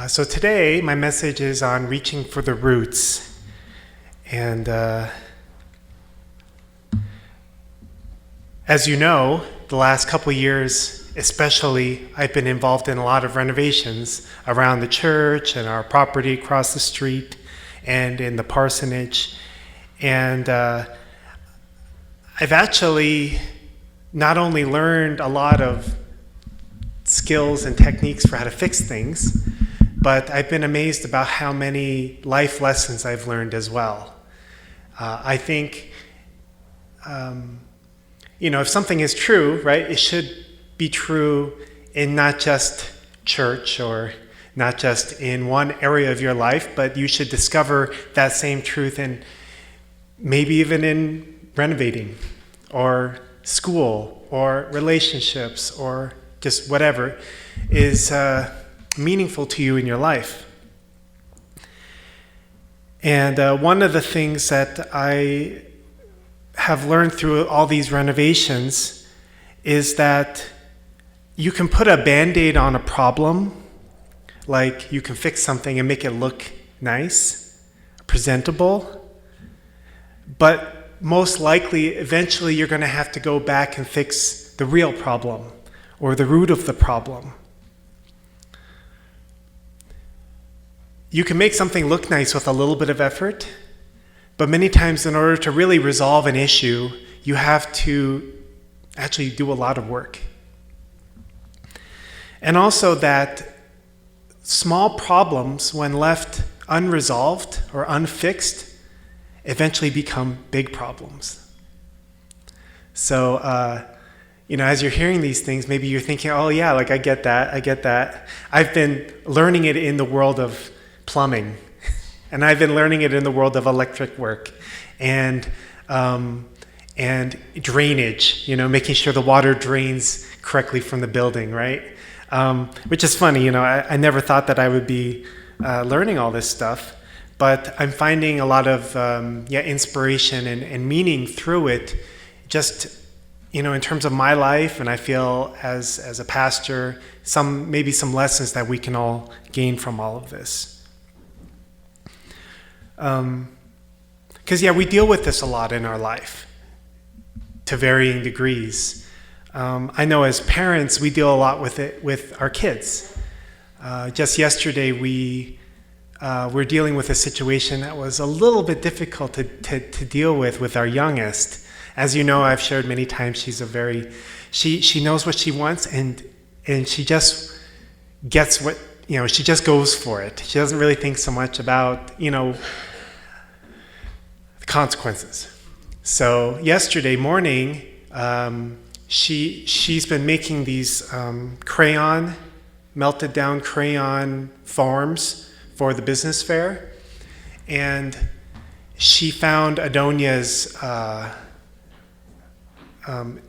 So today, my message is on reaching for the roots. And as you know, the last couple years, especially, I've been involved in a lot of renovations around the church and our property across the street and in the parsonage. And I've actually not only learned a lot of skills and techniques for how to fix things, but I've been amazed about how many life lessons I've learned as well. I think, if something is true, right, it should be true in not just church or not just in one area of your life, but you should discover that same truth in maybe even in renovating or school or relationships or just whatever is meaningful to you in your life. And one of the things that I have learned through all these renovations is that you can put a Band-Aid on a problem, like you can fix something and make it look nice, presentable, but most likely eventually you're going to have to go back and fix the real problem or the root of the problem. You can make something look nice with a little bit of effort, but many times in order to really resolve an issue, you have to actually do a lot of work. And also that small problems, when left unresolved or unfixed, eventually become big problems. So, as you're hearing these things, maybe you're thinking, oh yeah, I get that. I've been learning it in the world of plumbing, and I've been learning it in the world of electric work and drainage, making sure the water drains correctly from the building, right? Which is funny, I never thought that I would be learning all this stuff, but I'm finding a lot of inspiration and meaning through it, just in terms of my life, and I feel as a pastor, maybe some lessons that we can all gain from all of this. Because we deal with this a lot in our life to varying degrees. I know as parents, we deal a lot with it with our kids. Just yesterday, we were dealing with a situation that was a little bit difficult to deal with our youngest. As you know, I've shared many times, she knows what she wants, and she just gets what, she just goes for it. She doesn't really think so much about, the consequences. So yesterday morning, she's been making these melted down crayon forms for the business fair, and she found Adonia's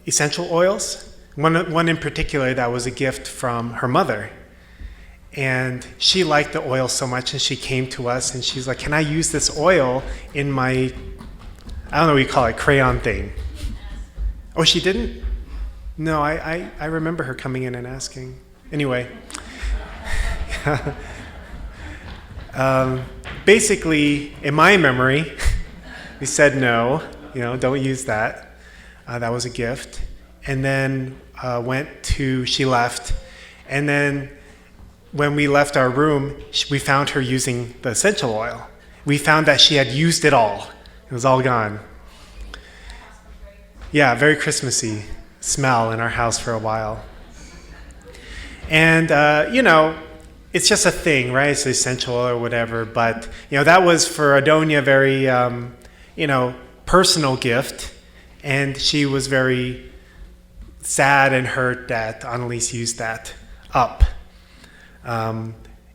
essential oils, one in particular that was a gift from her mother. And she liked the oil so much, and she came to us and she's like, can I use this oil in my, I don't know what you call it, crayon thing? Oh, she didn't? No, I remember her coming in and asking. Anyway. Basically, in my memory, we said no, don't use that. That was a gift. And then she left. And then when we left our room, we found her using the essential oil. We found that she had used it all. It was all gone. Yeah, very Christmassy smell in our house for a while. And, it's just a thing, right? It's essential oil or whatever. But, that was for Adonia a very, personal gift. And she was very sad and hurt that Annalise used that up.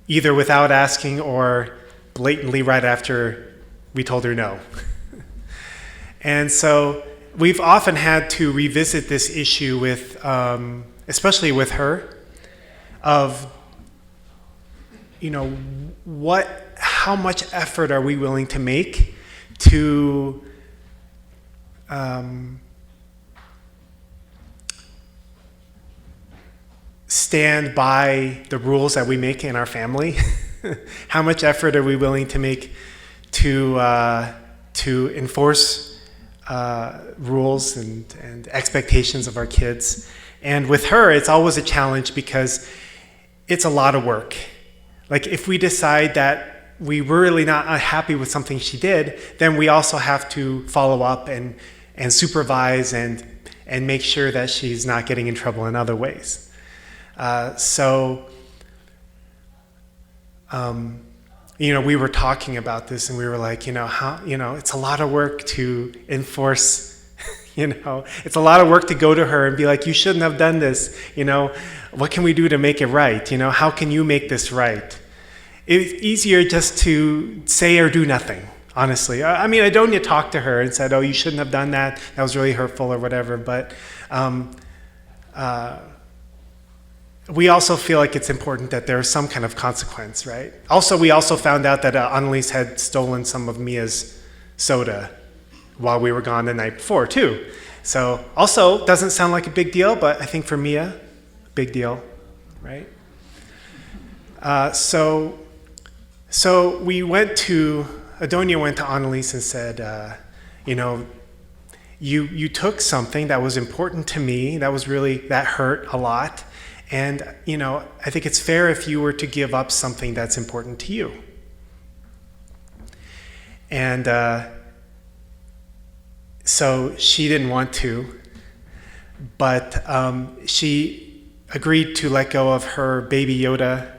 Either without asking or blatantly right after we told her no. And so we've often had to revisit this issue with, especially with her, of, how much effort are we willing to make to stand by the rules that we make in our family How much effort are we willing to make to enforce rules and expectations of our kids? And with her, it's always a challenge because it's a lot of work. Like if we decide that we were really not happy with something she did, then we also have to follow up and supervise and make sure that she's not getting in trouble in other ways. We were talking about this and we were like, it's a lot of work to enforce, it's a lot of work to go to her and be like, you shouldn't have done this, what can we do to make it right? How can you make this right? It's easier just to say or do nothing, honestly. Adonia talked to her and said, oh, you shouldn't have done that. That was really hurtful or whatever. But we also feel like it's important that there's some kind of consequence, right? We also found out that Annalise had stolen some of Mia's soda while we were gone the night before, too. So also doesn't sound like a big deal, but I think for Mia, big deal, right? So we Adonia went to Annalise and said, you took something that was important to me, that hurt a lot, and, I think it's fair if you were to give up something that's important to you. And so she didn't want to, but she agreed to let go of her Baby Yoda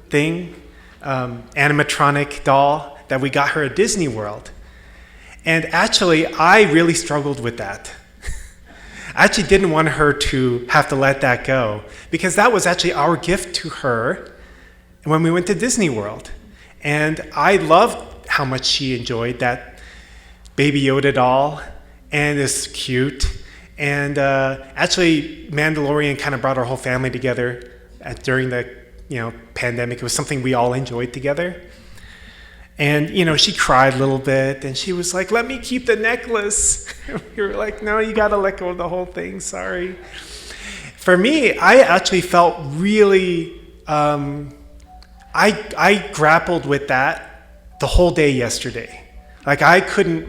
thing, animatronic doll that we got her at Disney World. And actually, I really struggled with that. I actually didn't want her to have to let that go because that was actually our gift to her when we went to Disney World. And I loved how much she enjoyed that Baby Yoda doll, and it's cute. And actually, Mandalorian kind of brought our whole family together during the pandemic. It was something we all enjoyed together. And, she cried a little bit, and she was like, let me keep the necklace. We were like, no, you got to let go of the whole thing, sorry. For me, I actually felt really, I grappled with that the whole day yesterday. Like, I couldn't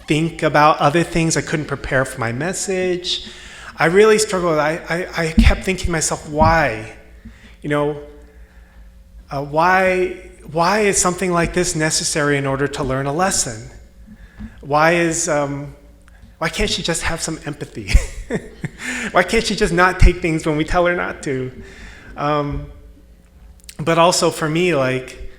think about other things. I couldn't prepare for my message. I really struggled. I kept thinking to myself, why? Why is something like this necessary in order to learn a lesson? Why can't she just have some empathy? Why can't she just not take things when we tell her not to? But also for me, like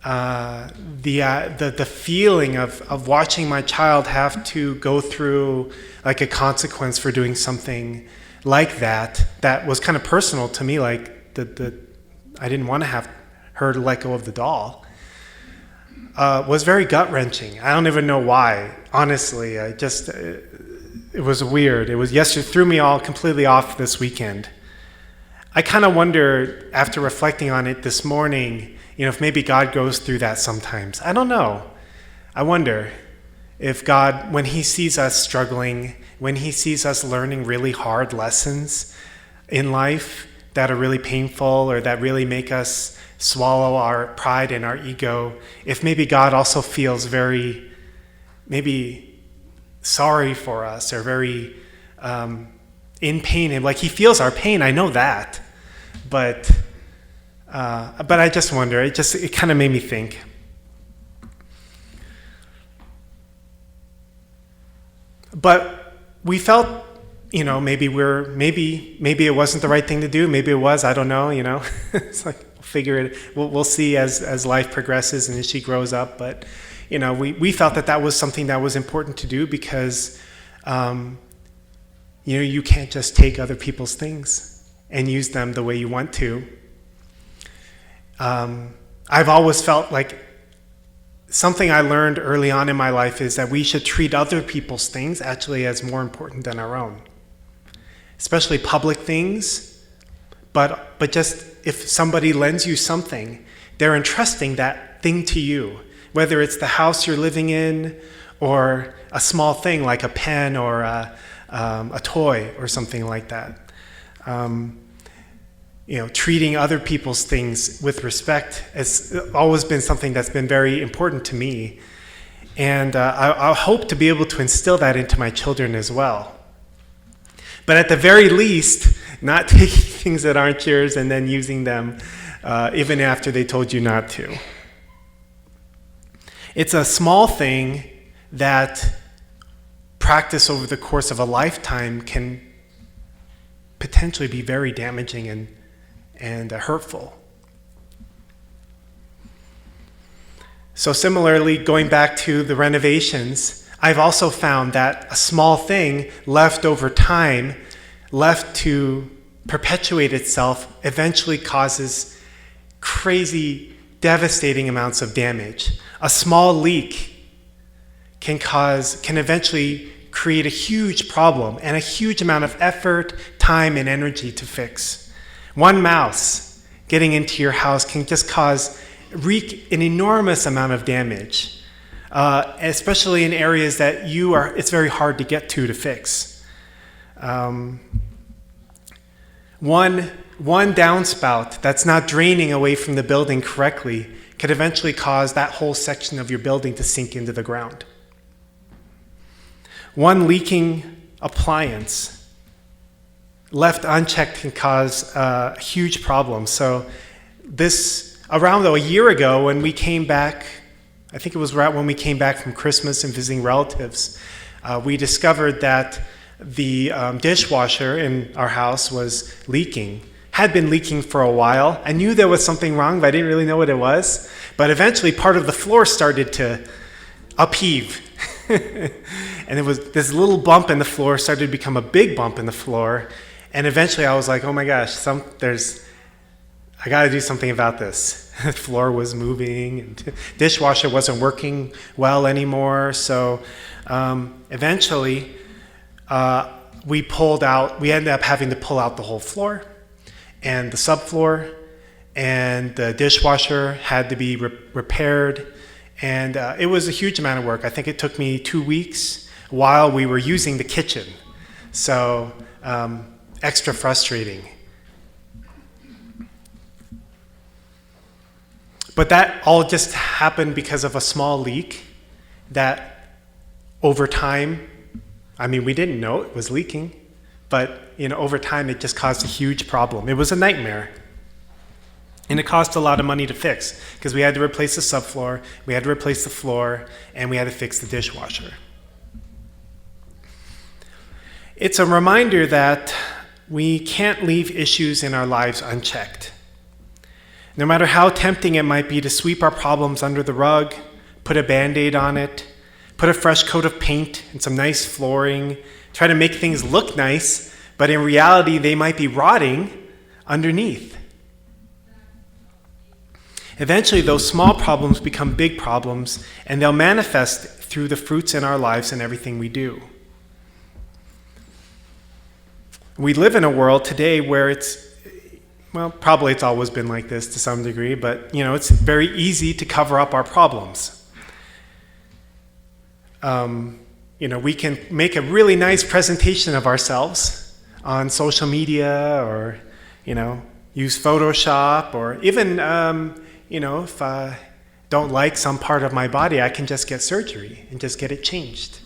the feeling of watching my child have to go through like a consequence for doing something like that was kind of personal to me. Like I didn't want to have her to let go of the doll, was very gut-wrenching. I don't even know why. Honestly, it was weird. It threw me all completely off this weekend. I kind of wonder, after reflecting on it this morning, if maybe God goes through that sometimes. I don't know. I wonder if God, when he sees us struggling, when he sees us learning really hard lessons in life that are really painful or that really make us swallow our pride and our ego, if maybe God also feels very, maybe sorry for us or very in pain, and like he feels our pain. I know that, but I just wonder. It kind of made me think. But we felt, maybe it wasn't the right thing to do. Maybe it was. I don't know. It's like. Figure it. We'll see as life progresses and as she grows up. But we felt that was something that was important to do because you can't just take other people's things and use them the way you want to. I've always felt like something I learned early on in my life is that we should treat other people's things actually as more important than our own, especially public things. But just if somebody lends you something, they're entrusting that thing to you, whether it's the house you're living in or a small thing like a pen or a toy or something like that. treating other people's things with respect has always been something that's been very important to me. And I hope to be able to instill that into my children as well. But at the very least, not taking things that aren't yours and then using them even after they told you not to. It's a small thing that practice over the course of a lifetime can potentially be very damaging and hurtful. So similarly, going back to the renovations, I've also found that a small thing left over time, left to perpetuate itself, eventually causes crazy, devastating amounts of damage. A small leak can eventually create a huge problem and a huge amount of effort, time, and energy to fix. One mouse getting into your house can just wreak an enormous amount of damage, especially in areas that it's very hard to get to fix. One downspout that's not draining away from the building correctly could eventually cause that whole section of your building to sink into the ground. One leaking appliance left unchecked can cause a huge problem. So around a year ago when we came back, I think it was right when we came back from Christmas and visiting relatives, we discovered that the dishwasher in our house was leaking. Had been leaking for a while. I knew there was something wrong, but I didn't really know what it was. But eventually part of the floor started to upheave. And it was this little bump in the floor started to become a big bump in the floor. And eventually I was like, oh my gosh, I got to do something about this. The floor was moving, and dishwasher wasn't working well anymore. So eventually we ended up having to pull out the whole floor and the subfloor, and the dishwasher had to be repaired. And it was a huge amount of work. I think it took me 2 weeks while we were using the kitchen. So extra frustrating. But that all just happened because of a small leak that over time, we didn't know it was leaking, but over time it just caused a huge problem. It was a nightmare. And it cost a lot of money to fix because we had to replace the subfloor, we had to replace the floor, and we had to fix the dishwasher. It's a reminder that we can't leave issues in our lives unchecked. No matter how tempting it might be to sweep our problems under the rug, put a Band-Aid on it, put a fresh coat of paint and some nice flooring, try to make things look nice, but in reality they might be rotting underneath. Eventually, those small problems become big problems, and they'll manifest through the fruits in our lives and everything we do. We live in a world today where probably it's always been like this to some degree, but it's very easy to cover up our problems. We can make a really nice presentation of ourselves on social media, or use Photoshop, or even if I don't like some part of my body, I can just get surgery and just get it changed.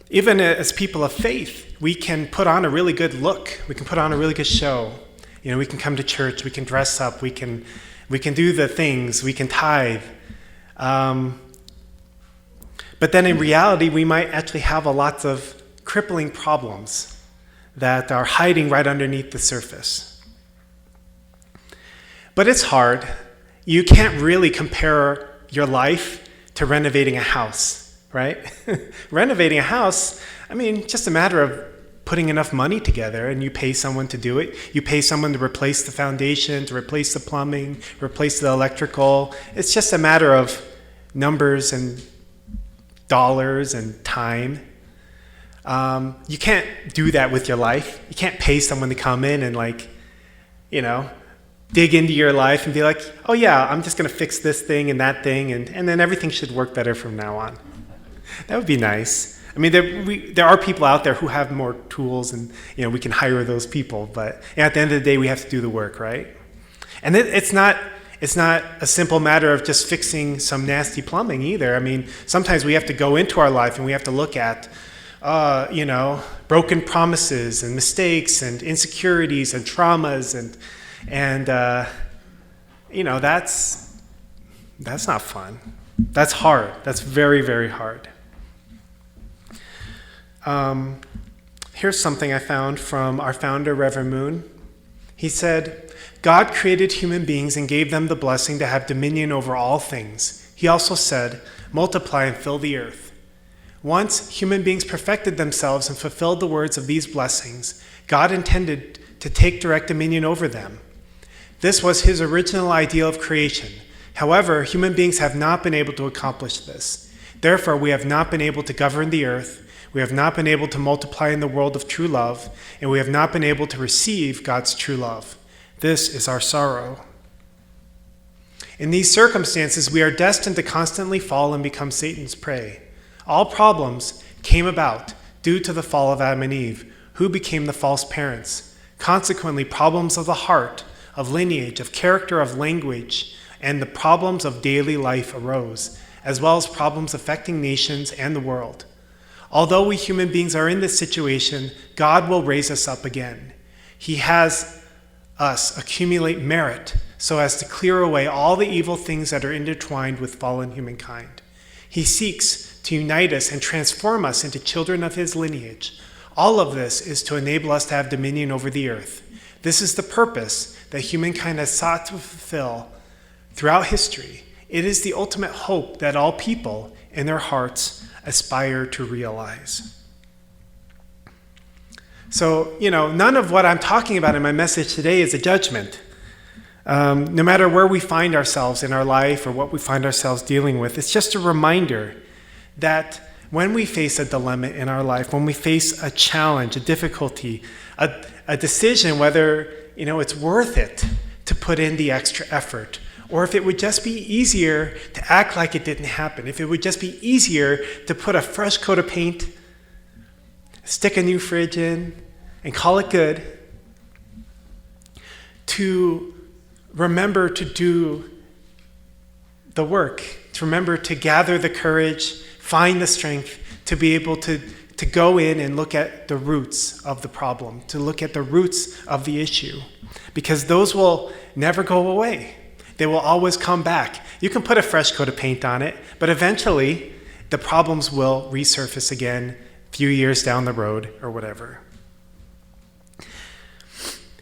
Even as people of faith, we can put on a really good look. We can put on a really good show. We can come to church. We can dress up. We can do the things. We can tithe. But then in reality, we might actually have lots of crippling problems that are hiding right underneath the surface. But it's hard. You can't really compare your life to renovating a house. Right? Renovating a house, just a matter of putting enough money together, and you pay someone to do it. You pay someone to replace the foundation, to replace the plumbing, replace the electrical. It's just a matter of numbers and dollars and time. You can't do that with your life. You can't pay someone to come in and dig into your life and be like, oh yeah, I'm just going to fix this thing and that thing, and then everything should work better from now on. That would be nice. I mean, there are people out there who have more tools, and we can hire those people. But at the end of the day, we have to do the work, right? And it's not a simple matter of just fixing some nasty plumbing either. I mean, sometimes we have to go into our life and we have to look at, broken promises and mistakes and insecurities and traumas and that's not fun. That's hard. That's very, very hard. Here's something I found from our founder, Reverend Moon. He said, God created human beings and gave them the blessing to have dominion over all things. He also said, multiply and fill the earth. Once human beings perfected themselves and fulfilled the words of these blessings, God intended to take direct dominion over them. This was his original ideal of creation. However, human beings have not been able to accomplish this. Therefore, we have not been able to govern the earth, we have not been able to multiply in the world of true love, and we have not been able to receive God's true love. This is our sorrow. In these circumstances, we are destined to constantly fall and become Satan's prey. All problems came about due to the fall of Adam and Eve, who became the false parents. Consequently, problems of the heart, of lineage, of character, of language, and the problems of daily life arose, as well as problems affecting nations and the world. Although we human beings are in this situation, God will raise us up again. He has us accumulate merit so as to clear away all the evil things that are intertwined with fallen humankind. He seeks to unite us and transform us into children of his lineage. All of this is to enable us to have dominion over the earth. This is the purpose that humankind has sought to fulfill throughout history. It is the ultimate hope that all people in their hearts aspire to realize. So, none of what I'm talking about in my message today is a judgment. No matter where we find ourselves in our life or what we find ourselves dealing with, it's just a reminder that when we face a dilemma in our life, when we face a challenge, a difficulty, a decision whether it's worth it to put in the extra effort, or if it would just be easier to act like it didn't happen, if it would just be easier to put a fresh coat of paint, stick a new fridge in, and call it good, to remember to do the work, to remember to gather the courage, find the strength to be able to go in and look at the roots of the problem, to look at the roots of the issue, because those will never go away. They will always come back. You can put a fresh coat of paint on it, but eventually the problems will resurface again a few years down the road or whatever.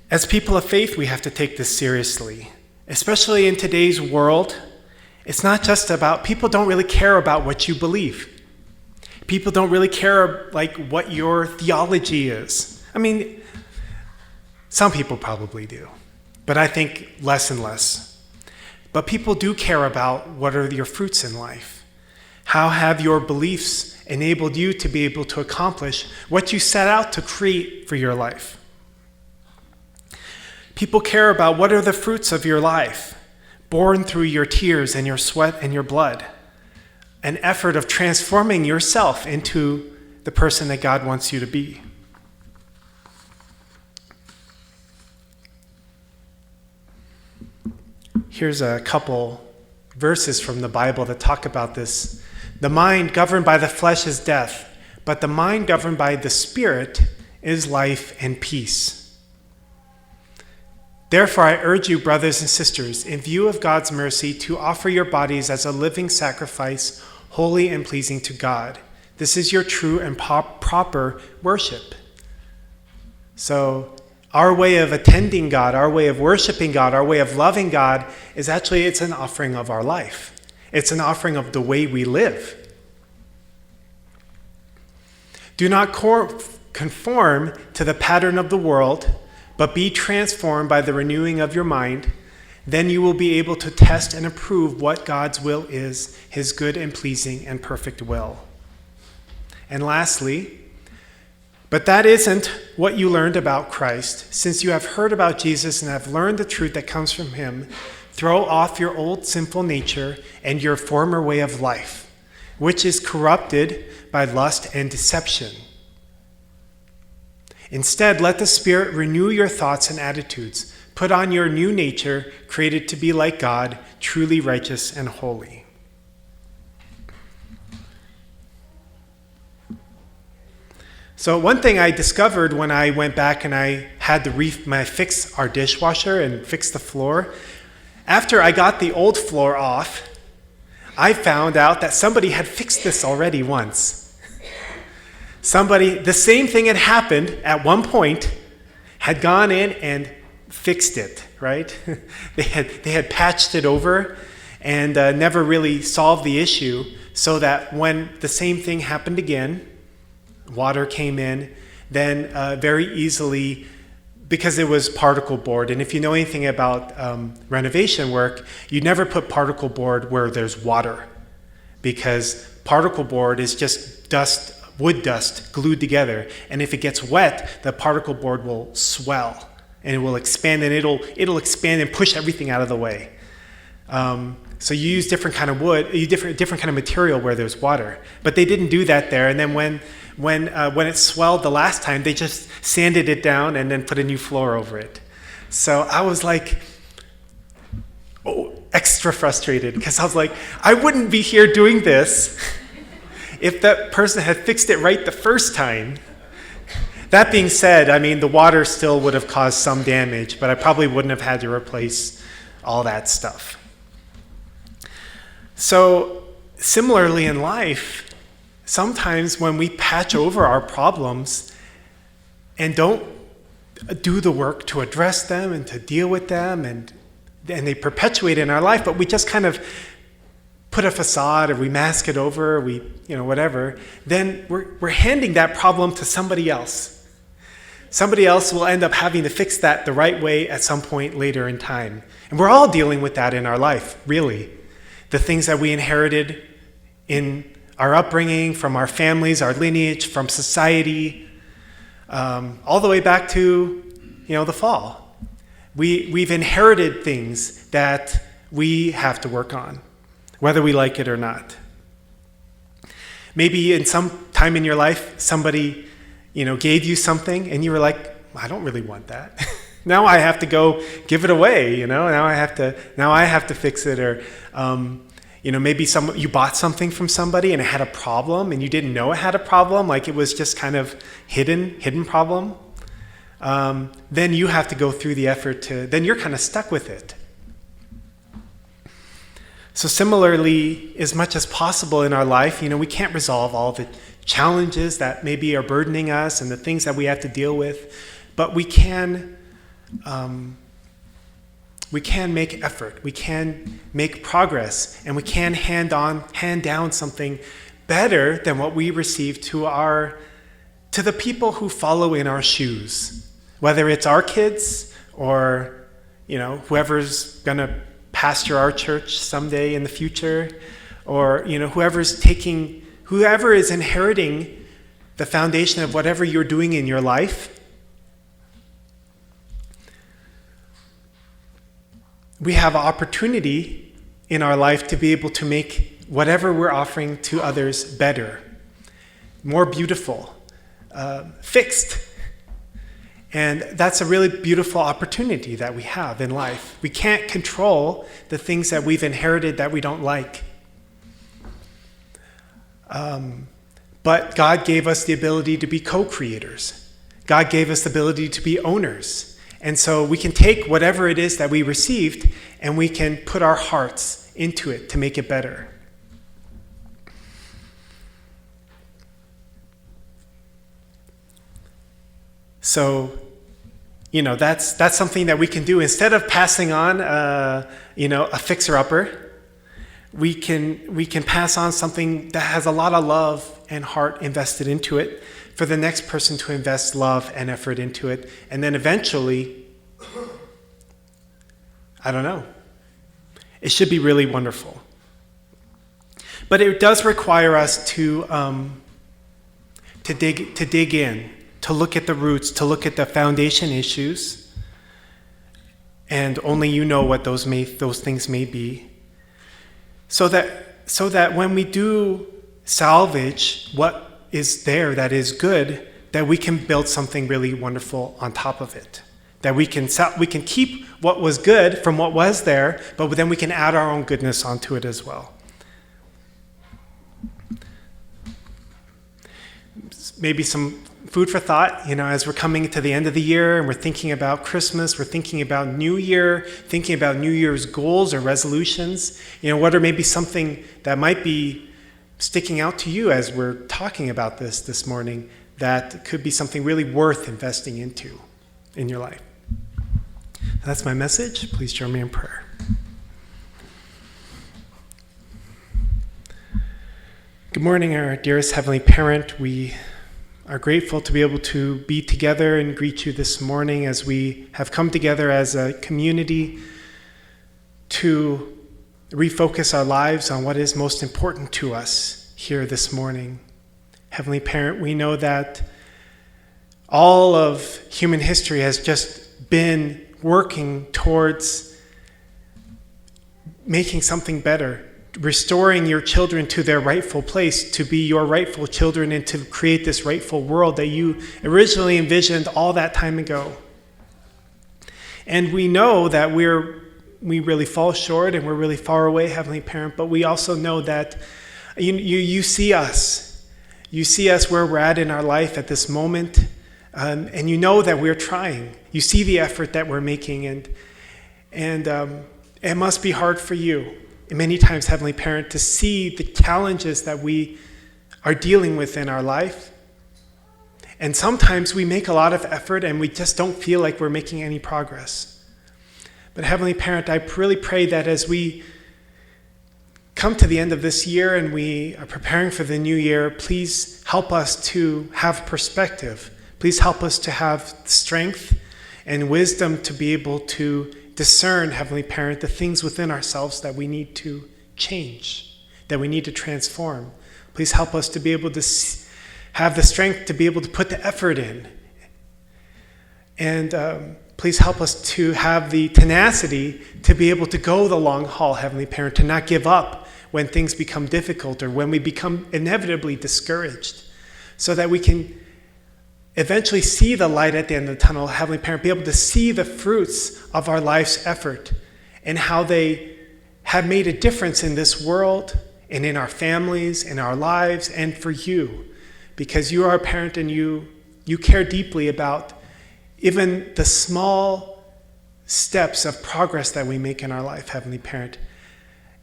As people of faith, we have to take this seriously, especially in today's world. It's not just about, people don't really care about what you believe. People don't really care what your theology is. I mean, some people probably do, but I think less and less. But people do care about what are your fruits in life. How have your beliefs enabled you to be able to accomplish what you set out to create for your life? People care about what are the fruits of your life, born through your tears and your sweat and your blood, an effort of transforming yourself into the person that God wants you to be. Here's a couple verses from the Bible that talk about this. The mind governed by the flesh is death, but the mind governed by the Spirit is life and peace. Therefore, I urge you, brothers and sisters, in view of God's mercy, to offer your bodies as a living sacrifice, holy and pleasing to God. This is your true and proper worship. So, our way of attending God, our way of worshiping God, our way of loving God is actually, it's an offering of our life. It's an offering of the way we live. Do not conform to the pattern of the world, but be transformed by the renewing of your mind. Then you will be able to test and approve what God's will is, his good and pleasing and perfect will. And lastly, but that isn't what you learned about Christ. Since you have heard about Jesus and have learned the truth that comes from him, throw off your old sinful nature and your former way of life. which is corrupted by lust and deception. Instead, let the Spirit renew your thoughts and attitudes. Put on your new nature, created to be like God, truly righteous and holy. So one thing I discovered when I went back and I had to fix our dishwasher and fix the floor, after I got the old floor off, I found out that somebody had fixed this already once. The same thing had happened at one point, had gone in and fixed it, right? They had patched it over and never really solved the issue, so that when the same thing happened again, water came in, then very easily, because it was particle board, and if you know anything about renovation work, you never put particle board where there's water, because particle board is just dust, wood dust glued together, and if it gets wet, the particle board will swell and it will expand, and it'll expand and push everything out of the way. So you use different kind of wood, different kind of material where there's water, but they didn't do that there. And then when it swelled the last time, they just sanded it down and then put a new floor over it. So I was like, extra frustrated, because I was like, I wouldn't be here doing this if that person had fixed it right the first time. That being said, I mean, the water still would have caused some damage, but I probably wouldn't have had to replace all that stuff. So similarly in life, sometimes when we patch over our problems and don't do the work to address them and to deal with them, and they perpetuate in our life, but we just kind of put a facade, or we mask it over, whatever, then we're handing that problem to somebody else. Somebody else will end up having to fix that the right way at some point later in time. And we're all dealing with that in our life, really. The things that we inherited in our upbringing, from our families, our lineage, from society, all the way back to, the fall. We've inherited things that we have to work on, whether we like it or not. Maybe in some time in your life, somebody, gave you something and you were like, I don't really want that. Now I have to go give it away, now I have to fix it. Or, maybe you bought something from somebody and it had a problem and you didn't know it had a problem, like it was just kind of hidden problem. Then you have to go through the effort then you're kind of stuck with it. So similarly, as much as possible in our life, we can't resolve all the challenges that maybe are burdening us and the things that we have to deal with, but we can make effort, we can make progress, and we can hand down something better than what we receive to the people who follow in our shoes, whether it's our kids or whoever's gonna pastor our church someday in the future, or whoever is inheriting the foundation of whatever you're doing in your life. We have an opportunity in our life to be able to make whatever we're offering to others better, more beautiful, fixed. And that's a really beautiful opportunity that we have in life. We can't control the things that we've inherited that we don't like. But God gave us the ability to be co-creators. God gave us the ability to be owners. And so we can take whatever it is that we received and we can put our hearts into it to make it better. So, that's something that we can do. Instead of passing on, a fixer-upper, we can pass on something that has a lot of love and heart invested into it for the next person to invest love and effort into it. And then eventually, I don't know, it should be really wonderful. But it does require us to dig in, to look at the roots, to look at the foundation issues, and only you know what those things may be, so that when we do salvage what is there that is good, that we can build something really wonderful on top of it. That we can keep what was good from what was there, but then we can add our own goodness onto it as well. Maybe some food for thought, as we're coming to the end of the year and we're thinking about Christmas, we're thinking about New Year, thinking about New Year's goals or resolutions. What are maybe something that might be sticking out to you as we're talking about this morning that could be something really worth investing into in your life? That's my message. Please join me in prayer. Good morning, our dearest Heavenly Parent. We are grateful to be able to be together and greet you this morning as we have come together as a community to refocus our lives on what is most important to us here this morning. Heavenly Parent, we know that all of human history has just been working towards making something better, restoring your children to their rightful place, to be your rightful children and to create this rightful world that you originally envisioned all that time ago. And we know that we really fall short and we're really far away, Heavenly Parent, but we also know that you see us. You see us where we're at in our life at this moment, and you know that we're trying. You see the effort that we're making, and it must be hard for you many times, Heavenly Parent, to see the challenges that we are dealing with in our life. And sometimes we make a lot of effort and we just don't feel like we're making any progress. But Heavenly Parent, I really pray that as we come to the end of this year and we are preparing for the new year, please help us to have perspective. Please help us to have strength and wisdom to be able to discern, Heavenly Parent, the things within ourselves that we need to change, that we need to transform. Please help us to be able to have the strength to be able to put the effort in. And please help us to have the tenacity to be able to go the long haul, Heavenly Parent, to not give up when things become difficult or when we become inevitably discouraged, so that we can eventually see the light at the end of the tunnel, Heavenly Parent, be able to see the fruits of our life's effort and how they have made a difference in this world and in our families, in our lives, and for you. Because you are a parent and you care deeply about even the small steps of progress that we make in our life, Heavenly Parent.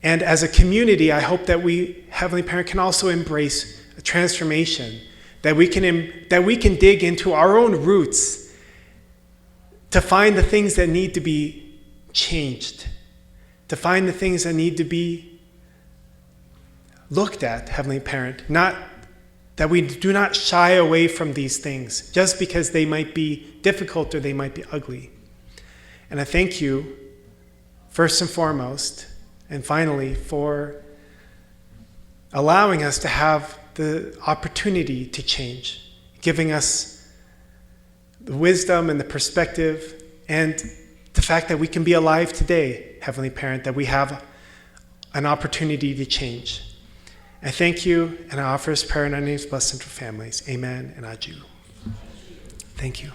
And as a community, I hope that we, Heavenly Parent, can also embrace a transformation, that we can dig into our own roots to find the things that need to be changed, to find the things that need to be looked at, Heavenly Parent. Not that we do not shy away from these things just because they might be difficult or they might be ugly. And I thank you, first and foremost, and finally, for allowing us to have the opportunity to change, giving us the wisdom and the perspective and the fact that we can be alive today, Heavenly Parent, that we have an opportunity to change. I thank you, and I offer this prayer in our name's blessed and for families. Amen and adieu. Thank you.